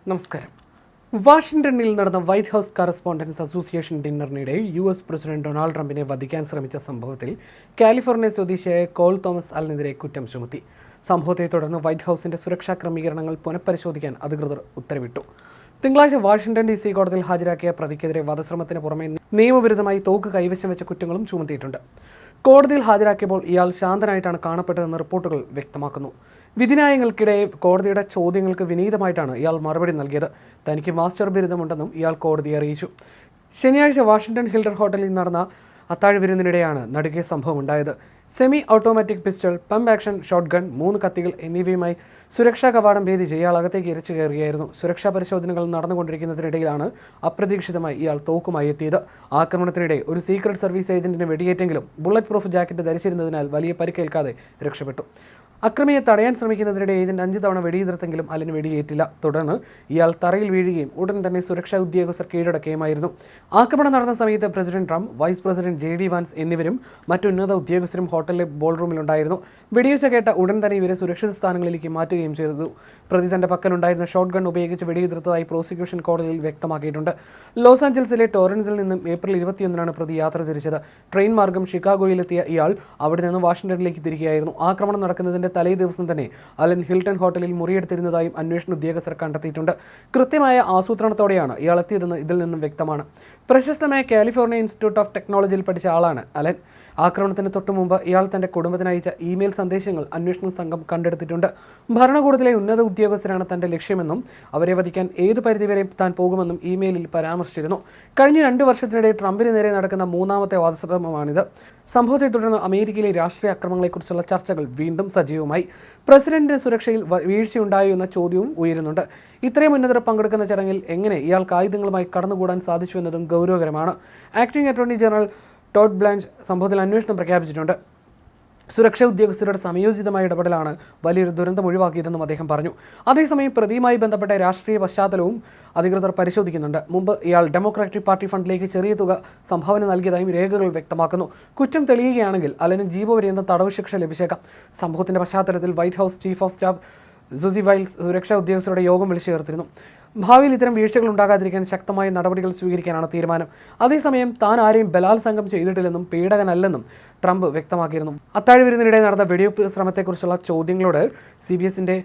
നമസ്കാരം. വാഷിംഗ്ടണിൽ നടന്ന വൈറ്റ് ഹൗസ് കറസ്പോണ്ടൻസ് അസോസിയേഷൻ ഡിന്നറിനിടെ US പ്രസിഡന്റ് ഡൊണാൾഡ് ട്രംപിനെ വധിക്കാൻ ശ്രമിച്ച സംഭവത്തിൽ കാലിഫോർണിയ സ്വദേശിയായ കോൾ തോമസ് അലിനെതിരെ കുറ്റം ചുമത്തി. സംഭവത്തെ തുടർന്ന് വൈറ്റ് ഹൗസിന്റെ സുരക്ഷാ ക്രമീകരണങ്ങൾ പുനഃപരിശോധിക്കാൻ അധികൃതർ ഉത്തരവിട്ടു. തിങ്കളാഴ്ച വാഷിംഗ്ടൺ DC കോടതിയിൽ ഹാജരാക്കിയ പ്രതിക്കെതിരെ വധശ്രമത്തിന് പുറമെ നിയമവിരുദ്ധമായി തോക്ക് കൈവശം വെച്ച കുറ്റങ്ങളും ചുമത്തിയിട്ടുണ്ട്. കോടതിയിൽ ഹാജരാക്കിയപ്പോൾ ഇയാൾ ശാന്തനായിട്ടാണ് കാണപ്പെട്ടതെന്ന് റിപ്പോർട്ടുകൾ വ്യക്തമാക്കുന്നു. വിധിന്യായങ്ങൾക്കിടെ കോടതിയുടെ ചോദ്യങ്ങൾക്ക് വിനീതമായിട്ടാണ് ഇയാൾ മറുപടി നൽകിയത്. തനിക്ക് മാസ്റ്റർ ബിരുദമുണ്ടെന്നും ഇയാൾ കോടതിയെ അറിയിച്ചു. ശനിയാഴ്ച വാഷിംഗ്ടൺ ഹിൽട്ടൺ ഹോട്ടലിൽ നടന്ന അത്താഴ വിരുന്നിനിടെയാണ് നടുക്കിയ സംഭവം ഉണ്ടായത്. Semi automatic pistol, pump action shotgun, 3 കത്തികൾ എന്നിവയുമായി സുരക്ഷാ കവാടം ഭേദിച്ച് ഇയാൾ അകത്തേക്ക് ഇരച്ചു കയറുകയായിരുന്നു. സുരക്ഷാ പരിശോധനകൾ നടന്നുകൊണ്ടിരിക്കുന്നതിനിടയിലാണ് അപ്രതീക്ഷിതമായി ഇയാൾ തോക്കുമായി എത്തിയത്. ആക്രമണത്തിനിടെ ഒരു സീക്രട്ട് സർവീസ് ഏജന്റിനെ വെടിയേറ്റെങ്കിലും ബുള്ളറ്റ് പ്രൂഫ് ജാക്കറ്റ് ധരിച്ചിരുന്നതിനാൽ വലിയ പരിക്കേൽക്കാതെ രക്ഷപ്പെട്ടു. അക്രമിയെ തടയാൻ ശ്രമിക്കുന്നതിനിടെ ഏജന്റ് 5 തവണ വെടിയുതിർത്തെങ്കിലും അലിന് വെടിയേറ്റില്ല. തുടർന്ന് ഇയാൾ തറയിൽ വീഴുകയും ഉടൻ തന്നെ സുരക്ഷാ ഉദ്യോഗസ്ഥർ കീഴടക്കുകയുമായിരുന്നു. ആക്രമണം നടന്ന സമയത്ത് president Trump, vice president JD Vance എന്നിവരും മറ്റുന്നത ഉദ്യോഗസ്ഥരും ഹോട്ടലിലെ ബോൾറൂമിലുണ്ടായിരുന്നു. വെടിവെച്ച കേട്ട ഉടൻ തന്നെ ഇവരെ സുരക്ഷിത സ്ഥാനങ്ങളിലേക്ക് മാറ്റുകയും ചെയ്തു. പ്രതി തന്റെ പക്കലുണ്ടായിരുന്ന ഷോട്ട് ഗൺ ഉപയോഗിച്ച് വെടിയുതിർത്തതായി പ്രോസിക്യൂഷൻ കോടതിയിൽ വ്യക്തമാക്കിയിട്ടുണ്ട്. ലോസ് ആഞ്ചൽസിലെ ടോറൻസിൽ നിന്നും ഏപ്രിൽ 21 പ്രതി യാത്ര തിരിച്ചത്. ട്രെയിൻ മാർഗം ഷിക്കാഗോയിലെത്തിയ ഇയാൾ അവിടെ നിന്ന് വാഷിംഗ്ടണിലേക്ക് തിരികെയായിരുന്നു. ആക്രമണം നടക്കുന്നതിന്റെ തലേ ദിവസം തന്നെ അലൻ ഹിൽട്ടൺ ഹോട്ടലിൽ മുറിയെടുത്തിരുന്നതായും അന്വേഷണ ഉദ്യോഗസ്ഥർ കണ്ടെത്തിയിട്ടുണ്ട്. കൃത്യമായ ആസൂത്രണത്തോടെയാണ് ഇയാൾ എത്തിയതെന്ന് ഇതിൽ നിന്നും വ്യക്തമാണ്. പ്രശസ്തമായ കാലിഫോർണിയ ഇൻസ്റ്റിറ്റ്യൂട്ട് ഓഫ് ടെക്നോളജിയിൽ പഠിച്ച ആളാണ് അലൻ. ആക്രമണത്തിന് തൊട്ടുമുമ്പ് ഇയാൾ തന്റെ കുടുംബത്തിന് അയച്ച ഇമെയിൽ സന്ദേശങ്ങൾ അന്വേഷണ സംഘം കണ്ടെടുത്തിട്ടുണ്ട്. ഭരണകൂടത്തിലെ ഉന്നത ഉദ്യോഗസ്ഥരാണ് തന്റെ ലക്ഷ്യമെന്നും അവരെ വധിക്കാൻ ഏത് പരിധിവരെയും താൻ പോകുമെന്നും ഇമെയിലിൽ പരാമർശിച്ചിരുന്നു. കഴിഞ്ഞ 2 വർഷത്തിനിടെ ട്രംപിന് നേരെ നടക്കുന്ന 3ാമത്തെ വധശ്രമമാണിത്. സംഭവത്തെ തുടർന്ന് അമേരിക്കയിലെ രാഷ്ട്രീയ അക്രമങ്ങളെക്കുറിച്ചുള്ള ചർച്ചകൾ വീണ്ടും സജീവമായി. പ്രസിഡന്റിന്റെ സുരക്ഷയിൽ വീഴ്ചയുണ്ടായോ എന്ന ചോദ്യവും ഉയരുന്നുണ്ട്. ഇത്രയും ഉന്നതർ പങ്കെടുക്കുന്ന ചടങ്ങിൽ എങ്ങനെ ഇയാൾക്ക് ആയുധങ്ങളുമായി കടന്നുകൂടാൻ സാധിച്ചു എന്നതും ഗൗരവകരമാണ്. Acting attorney general Todd Blanche സംഭവത്തിൽ അന്വേഷണം പ്രഖ്യാപിച്ചിട്ടുണ്ട്. സുരക്ഷാ ഉദ്യോഗസ്ഥരുടെ സമയോചിതമായ ഇടപെടലാണ് വലിയൊരു ദുരന്തം ഒഴിവാക്കിയതെന്നും അദ്ദേഹം പറഞ്ഞു. അതേസമയം പ്രതിയുമായി ബന്ധപ്പെട്ട രാഷ്ട്രീയ പശ്ചാത്തലവും അധികൃതർ പരിശോധിക്കുന്നുണ്ട്. മുമ്പ് ഇയാൾ ഡെമോക്രാറ്റിക് പാർട്ടി ഫണ്ടിലേക്ക് ചെറിയ തുക സംഭാവന നൽകിയതായും രേഖകൾ വ്യക്തമാക്കുന്നു. കുറ്റം തെളിയുകയാണെങ്കിൽ അലന് ജീവപര്യന്തം തടവ് ശിക്ഷ ലഭിച്ചേക്കാം. സംഭവത്തിന്റെ പശ്ചാത്തലത്തിൽ White House chief of staff Susie Wiles സുരക്ഷാ ഉദ്യോഗസ്ഥരുടെ യോഗം വിളിച്ചു ചേർത്തിരുന്നു. ഭാവിയിൽ ഇത്തരം വീഴ്ചകൾ ഉണ്ടാകാതിരിക്കാൻ ശക്തമായ നടപടികൾ സ്വീകരിക്കാനാണ് തീരുമാനം. അതേസമയം താൻ ആരെയും ബലാത്സംഗം ചെയ്തിട്ടില്ലെന്നും പീഡകനല്ലെന്നും ട്രംപ് വ്യക്തമാക്കിയിരുന്നു. അത്താഴ വിരുന്നിനിടെ നടന്ന വെടിവെപ്പ് ശ്രമത്തെക്കുറിച്ചുള്ള ചോദ്യങ്ങളോട് CBSന്റെ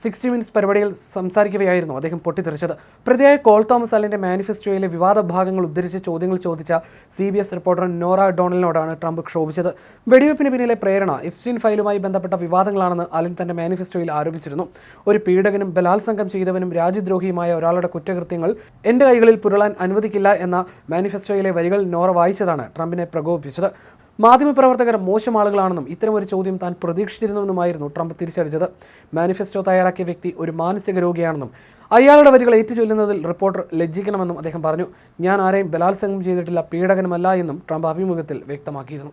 60 Minutes പരിപാടിയിൽ സംസാരിക്കവെയായിരുന്നു അദ്ദേഹം പൊട്ടിത്തെറിച്ചത്. പ്രതിയായ കോൾ തോമസ് അലിന്റെ മാനിഫെസ്റ്റോയിലെ വിവാദ ഭാഗങ്ങൾ ഉദ്ധരിച്ച് ചോദ്യങ്ങൾ ചോദിച്ച CBS റിപ്പോർട്ടർ നോറ ഡോണലിനോടാണ് ട്രംപ് ക്ഷോഭിച്ചത്. വെടിവെപ്പിന് പിന്നിലെ പ്രേരണ എപ്സ്റ്റീൻ ഫയലുമായി ബന്ധപ്പെട്ട വിവാദങ്ങളാണെന്ന് അലൻ തന്റെ മാനിഫെസ്റ്റോയിൽ ആരോപിച്ചിരുന്നു. ഒരു പീഡകനും ബലാത്സംഗം ചെയ്തവനും രാജ്യദ്രോഹിയുമായ ഒരാളുടെ കുറ്റകൃത്യങ്ങൾ എന്റെ കൈകളിൽ പുരളാൻ അനുവദിക്കില്ല എന്ന മാനിഫെസ്റ്റോയിലെ വരികൾ നോറ വായിച്ചതാണ് ട്രംപിനെ പ്രകോപിപ്പിച്ചത്. മാധ്യമപ്രവർത്തകർ മോശം ആളുകളാണെന്നും ഇത്തരമൊരു ചോദ്യം താൻ പ്രതീക്ഷിച്ചിരുന്നുവെന്നുമായിരുന്നു ട്രംപ് തിരിച്ചടിച്ചത്. മാനിഫെസ്റ്റോ തയ്യാറാക്കിയ വ്യക്തി ഒരു മാനസിക രോഗിയാണെന്നും അയാളുടെ വരികൾ ഏറ്റുചൊല്ലുന്നതിൽ റിപ്പോർട്ടർ ലജ്ജിക്കണമെന്നും അദ്ദേഹം പറഞ്ഞു. ഞാൻ ആരെയും ബലാത്സംഗം ചെയ്തിട്ടില്ല, പീഡകനുമല്ല എന്നും ട്രംപ് അഭിമുഖത്തിൽ വ്യക്തമാക്കിയിരുന്നു.